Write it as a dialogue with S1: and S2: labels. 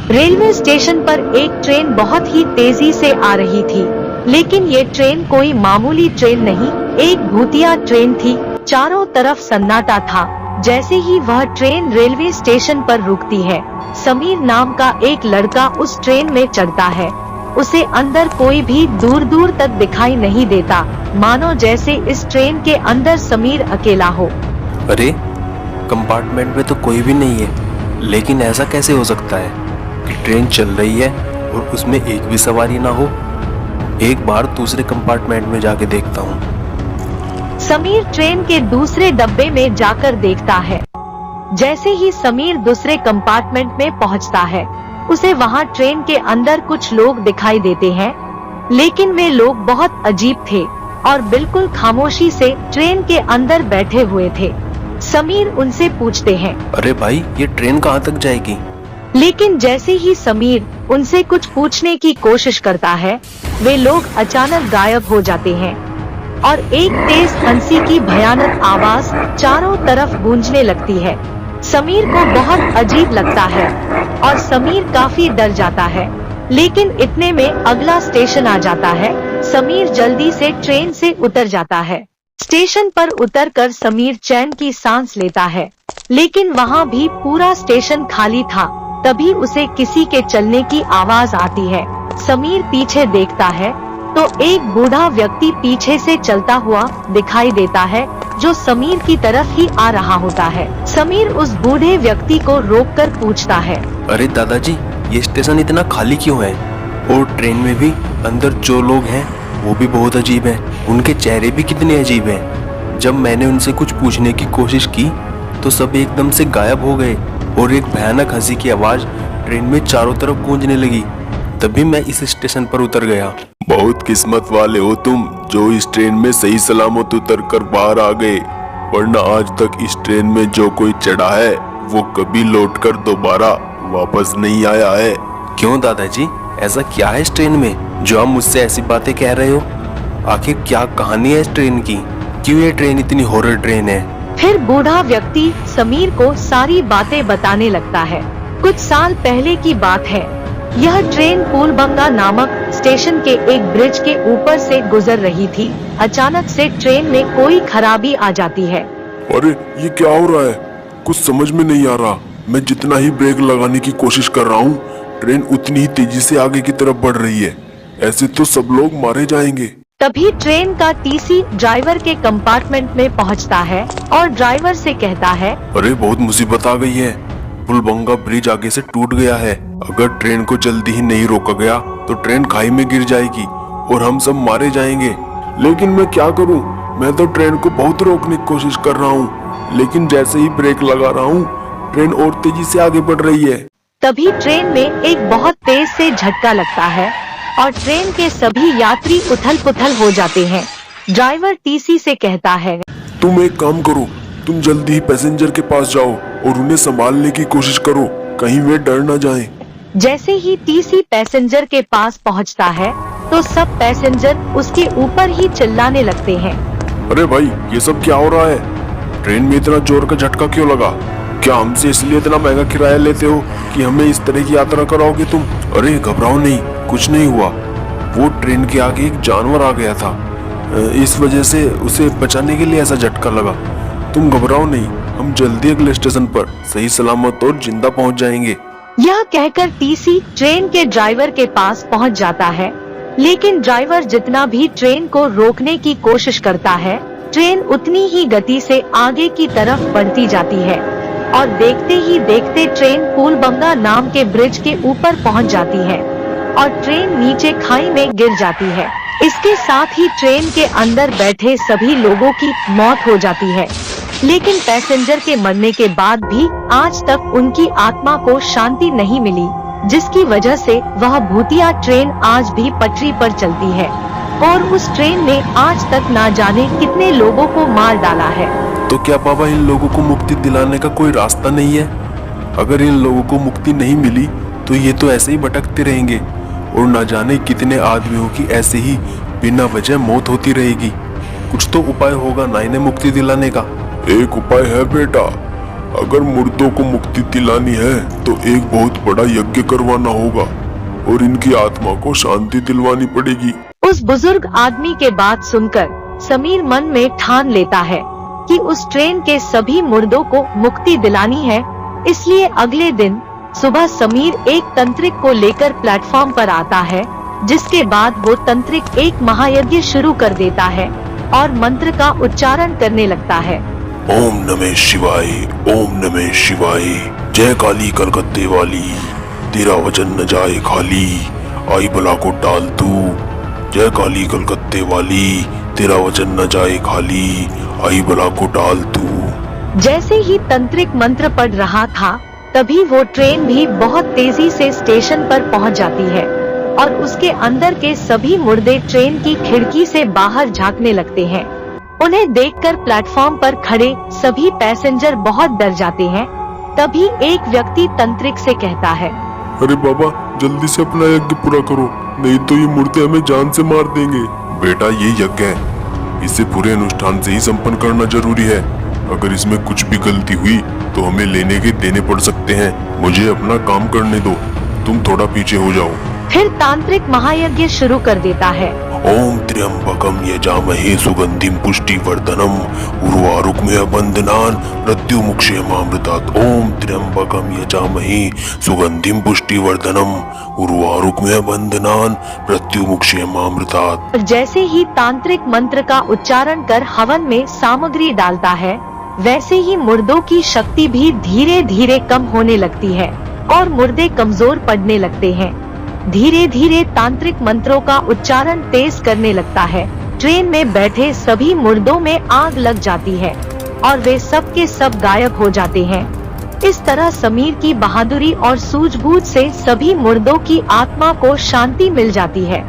S1: Railway station पर एक train बहुत ही तेजी से आ रही थी, लेकिन ये ट्रेन कोई मामूली ट्रेन नहीं, एक भूतिया ट्रेन थी। चारों तरफ सन्नाटा था। जैसे ही वह ट्रेन रेलवे स्टेशन पर रुकती है, समीर नाम का एक लड़का उस ट्रेन में चढ़ता है। उसे अंदर कोई भी दूर दूर तक दिखाई नहीं देता, मानो जैसे इस ट्रेन के अंदर समीर अकेला हो।
S2: अरे, कंपार्टमेंट में तो कोई भी नहीं है, लेकिन ऐसा कैसे हो सकता है कि ट्रेन चल रही है और उसमें एक भी सवारी ना हो। एक बार दूसरे कंपार्टमेंट में जाके देखता हूँ।
S1: समीर ट्रेन के दूसरे डब्बे में जाकर देखता है। जैसे ही समीर दूसरे कंपार्टमेंट में पहुँचता है, उसे वहाँ ट्रेन के अंदर कुछ लोग दिखाई देते हैं, लेकिन वे लोग बहुत अजीब थे और बिल्कुल खामोशी से ट्रेन के अंदर बैठे हुए थे। समीर उनसे पूछते हैं,
S2: अरे भाई, ये ट्रेन कहाँ तक जाएगी?
S1: लेकिन जैसे ही समीर उनसे कुछ पूछने की कोशिश करता है, वे लोग अचानक गायब हो जाते हैं और एक तेज हंसी की भयानक आवाज चारों तरफ गूंजने लगती है। समीर को बहुत अजीब लगता है और समीर काफी डर जाता है, लेकिन इतने में अगला स्टेशन आ जाता है। समीर जल्दी से ट्रेन से उतर जाता है। स्टेशन पर उतरकर समीर चैन की सांस लेता है, लेकिन वहाँ भी पूरा स्टेशन खाली था। तभी उसे किसी के चलने की आवाज आती है। समीर पीछे देखता है तो एक बूढ़ा व्यक्ति पीछे से चलता हुआ दिखाई देता है, जो समीर की तरफ ही आ रहा होता है। समीर उस बूढ़े व्यक्ति को रोककर पूछता है,
S2: अरे दादाजी, ये स्टेशन इतना खाली क्यों है? और ट्रेन में भी अंदर जो लोग हैं वो भी बहुत अजीब हैं। उनके चेहरे भी कितने अजीब हैं। जब मैंने उनसे कुछ पूछने की कोशिश की तो सब एकदम से गायब हो गए और एक भयानक हंसी की आवाज ट्रेन में चारों तरफ गूंजने लगी। तभी मैं इस स्टेशन पर उतर गया।
S3: बहुत किस्मत वाले हो तुम, जो इस ट्रेन में सही सलामत उतर कर बाहर आ गए, वरना आज तक इस ट्रेन में जो कोई चढ़ा है वो कभी लौटकर दोबारा वापस नहीं आया है।
S2: क्यों दादाजी, ऐसा क्या है इस ट्रेन में जो आप मुझसे ऐसी बातें कह रहे हो? आखिर क्या कहानी है इस ट्रेन की? क्यों ये ट्रेन इतनी हॉरर ट्रेन है?
S1: फिर बूढ़ा व्यक्ति समीर को सारी बातें बताने लगता है। कुछ साल पहले की बात है। यह ट्रेन फूलबंगा नामक स्टेशन के एक ब्रिज के ऊपर से गुजर रही थी। अचानक से ट्रेन में कोई खराबी आ जाती है।
S3: अरे, ये क्या हो रहा है? कुछ समझ में नहीं आ रहा। मैं जितना ही ब्रेक लगाने की कोशिश कर रहा हूँ, ट्रेन उतनी ही तेजी से आगे की तरफ बढ़ रही है। ऐसे तो सब लोग मारे जाएंगे।
S1: तभी ट्रेन का टीसी ड्राइवर के कंपार्टमेंट में पहुंचता है और ड्राइवर से कहता है,
S3: अरे, बहुत मुसीबत आ गई है। फूलबंगा ब्रिज आगे से टूट गया है। अगर ट्रेन को जल्दी ही नहीं रोका गया तो ट्रेन खाई में गिर जाएगी और हम सब मारे जाएंगे। लेकिन मैं क्या करूं? मैं तो ट्रेन को बहुत रोकने की कोशिश कर रहा हूं, लेकिन जैसे ही ब्रेक लगा रहा हूं, ट्रेन और तेजी से आगे बढ़ रही है।
S1: तभी ट्रेन में एक बहुत तेज से झटका लगता है और ट्रेन के सभी यात्री उथल पुथल हो जाते हैं। ड्राइवर टीसी से कहता है,
S3: तुम एक काम करो, तुम जल्दी ही पैसेंजर के पास जाओ और उन्हें संभालने की कोशिश करो, कहीं वे डर न जाएं।
S1: जैसे ही टीसी पैसेंजर के पास पहुंचता है तो सब पैसेंजर उसके ऊपर ही चिल्लाने लगते हैं।
S3: अरे भाई, ये सब क्या हो रहा है? ट्रेन में इतना जोर का झटका क्यों लगा? क्या हमसे इसलिए इतना महंगा किराया लेते हो कि हमें इस तरह की यात्रा कराओगे तुम? अरे घबराओ नहीं, कुछ नहीं हुआ। वो ट्रेन के आगे एक जानवर आ गया था, इस वजह से उसे बचाने के लिए ऐसा झटका लगा। तुम घबराओ नहीं, हम जल्दी अगले स्टेशन पर सही सलामत और जिंदा पहुंच जाएंगे।
S1: यह कहकर टीसी ट्रेन के ड्राइवर के पास पहुंच जाता है, लेकिन ड्राइवर जितना भी ट्रेन को रोकने की कोशिश करता है, ट्रेन उतनी ही गति से आगे की तरफ बढ़ती जाती है और देखते ही देखते ट्रेन फूलबंगा नाम के ब्रिज के ऊपर पहुंच जाती है और ट्रेन नीचे खाई में गिर जाती है। इसके साथ ही ट्रेन के अंदर बैठे सभी लोगों की मौत हो जाती है, लेकिन पैसेंजर के मरने के बाद भी आज तक उनकी आत्मा को शांति नहीं मिली, जिसकी वजह से वह भूतिया ट्रेन आज भी पटरी पर चलती है और उस ट्रेन ने आज तक ना जाने कितने लोगों को मार डाला है।
S3: तो क्या बाबा, इन लोगों को मुक्ति दिलाने का कोई रास्ता नहीं है? अगर इन लोगों को मुक्ति नहीं मिली तो ये तो ऐसे ही भटकते रहेंगे और न जाने कितने आदमियों की ऐसे ही बिना वजह मौत होती रहेगी। कुछ तो उपाय होगा ना इन्हें मुक्ति दिलाने का। एक उपाय है बेटा, अगर मुर्दों को मुक्ति दिलानी है तो एक बहुत बड़ा यज्ञ करवाना होगा और इनकी आत्मा को शांति दिलवानी पड़ेगी।
S1: उस बुजुर्ग आदमी के बात सुनकर समीर मन में ठान लेता है कि उस ट्रेन के सभी मुर्दों को मुक्ति दिलानी है। इसलिए अगले दिन सुबह समीर एक तंत्रिक को लेकर प्लेटफॉर्म पर आता है, जिसके बाद वो तंत्रिक एक महायज्ञ शुरू कर देता है और मंत्र का उच्चारण करने लगता है।
S3: ओम नमः शिवाय, ओम नमः शिवाय। जय काली कलकत्ते वाली, तेरा वचन न जाए खाली, आई बला को टाल तू। जय काली कलकत्ते वाली, तेरा वचन न जाए खाली, आई बला को टाल तू।
S1: जैसे ही तंत्रिक मंत्र पढ़ रहा था, तभी वो ट्रेन भी बहुत तेजी से स्टेशन पर पहुंच जाती है और उसके अंदर के सभी मुर्दे ट्रेन की खिड़की से बाहर झांकने लगते हैं। उन्हें देखकर प्लेटफॉर्म पर खड़े सभी पैसेंजर बहुत डर जाते हैं। तभी एक व्यक्ति तंत्रिक से कहता है,
S3: अरे बाबा, जल्दी से अपना यज्ञ पूरा करो, नहीं तो ये मुर्दे हमें जान से मार देंगे। बेटा, ये यज्ञ है, इसे पूरे अनुष्ठान से ही संपन्न करना जरूरी है। अगर इसमें कुछ भी गलती हुई तो हमें लेने के देने पड़ सकते हैं। मुझे अपना काम करने दो, तुम थोड़ा पीछे हो जाओ।
S1: फिर तांत्रिक महायज्ञ शुरू कर देता है।
S3: ओम त्र्यंबकम यजामहे सुगंधिम पुष्टिवर्धनम उर्वारुकमिव बंधनान मृत्युमुक्षयमामृतात्। ओम त्र्यंबकम यजामहे सुगंधिम पुष्टिवर्धनम उर्वारुकमिव बंधनान मृत्युमुक्षयमामृतात्।
S1: जैसे ही तांत्रिक मंत्र का उच्चारण कर हवन में सामग्री डालता है, वैसे ही मुर्दों की शक्ति भी धीरे धीरे कम होने लगती है और मुर्दे कमजोर पड़ने लगते हैं। धीरे धीरे तांत्रिक मंत्रों का उच्चारण तेज करने लगता है। ट्रेन में बैठे सभी मुर्दों में आग लग जाती है और वे सब के सब गायब हो जाते हैं। इस तरह समीर की बहादुरी और सूझबूझ से सभी मुर्दों की आत्मा को शांति मिल जाती है।